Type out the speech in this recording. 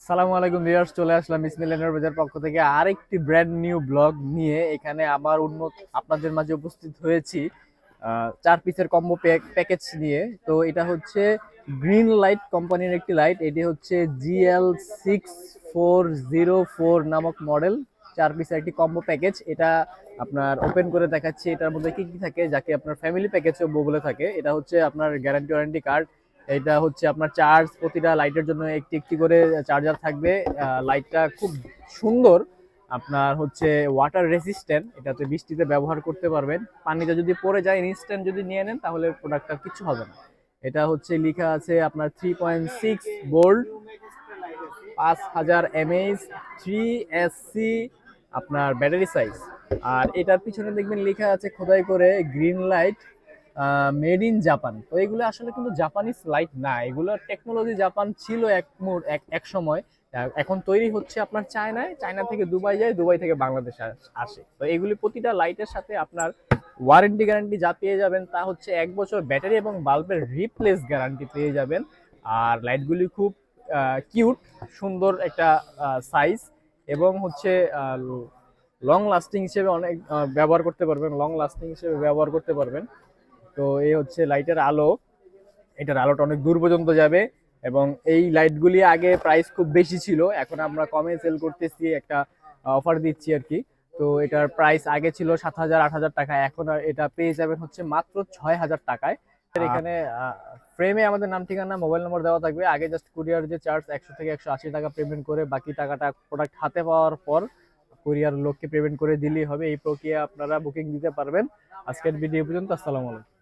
সালামু আলাইকুম ভিউয়ার্স, চলে আসলাম বিসমিল্লাহির বাজার পক্ষ থেকে আরেকটি ব্র্যান্ড নিউ ব্লগ নিয়ে। এখানে আবার আপনাদের মাঝে উপস্থিত হয়েছি 4 পিসের কম্বো প্যাকেজ নিয়ে। তো এটা হচ্ছে গ্রিন লাইট কোম্পানির একটি লাইট। এটি হচ্ছে GL6404 নামক মডেল। 4 পিসের একটি কম্বো প্যাকেজ। এটা আপনার ওপেন করে দেখাচ্ছি এটার মধ্যে কি কি থাকে, যাকে আপনার ফ্যামিলি প্যাকেজও বলে থাকে। এটা হচ্ছে আপনার গ্যারান্টি ওয়ারেন্টি কার্ড। এটা হচ্ছে আপনার চার্জ, প্রতিটা লাইটের জন্য একটি একটি করে চার্জার থাকবে। লাইটটা খুব সুন্দর। আপনার হচ্ছে ওয়াটার রেসিস্ট্যান্ট, এটাতে বৃষ্টিতে ব্যবহার করতে পারবেন। পানিতে যদি পড়ে যায় ইনস্ট্যান্ট যদি নিয়ে নেন তাহলে প্রোডাক্টটা কিছু হবে না। এটা হচ্ছে লেখা আছে আপনার 3.6 ভোল্ট, 5000 mAh, 3SC আপনার ব্যাটারি সাইজ। আর এটার পিছনে দেখবেন লেখা আছে খোদাই করে green light made in Japan. তো এগুলো আসলে কিন্তু জাপানিজ লাইট না, এগুলো টেকনোলজি জাপান ছিল এক সময়। এখন তৈরি হচ্ছে আপনার চায়নায়, চায়না থেকে দুবাই যায়, দুবাই থেকে বাংলাদেশ আসে। তো এগুলি প্রতিটা লাইটের সাথে আপনার ওয়ারেন্টি গ্যারান্টি যা পেয়ে যাবেন তা হচ্ছে 1 বছর ব্যাটারি এবং বাল্বের রিপ্লেস গ্যারান্টি পেয়ে যাবেন। আর লাইটগুলি খুব কিউট, সুন্দর একটা সাইজ, এবং হচ্ছে লং লাস্টিং হিসেবে অনেক ব্যবহার করতে পারবেন, লং লাস্টিং হিসেবে ব্যবহার করতে পারবেন। তো এই হচ্ছে লাইটের আলো। এটার আলোটা অনেক দূর পর্যন্ত যাবে। এবং এই লাইটগুলি আগে প্রাইস খুব বেশি ছিল, এখন আমরা কমে সেল করতেছি, একটা অফার দিচ্ছি আর কি। তো এটার প্রাইস আগে ছিল 7,000 8,000 টাকা, এখন এটা পেয়ে যাবেন হচ্ছে মাত্র 6,000 টাকায়। এখানে ফ্রেমে আমাদের নাম ঠিকানা মোবাইল নম্বর দেওয়া থাকবে। আগে জাস্ট কুরিয়ার যে চার্জ 100 থেকে 180 টাকা পেমেন্ট করে বাকি টাকাটা প্রোডাক্ট হাতে পাওয়ার পর কুরিয়ার লোককে পেমেন্ট করে দিলেই হবে। এই প্রক্রিয়া আপনারা বুকিং দিতে পারবেন। আজকের ভিডিও পর্যন্ত। আসসালামু আলাইকুম।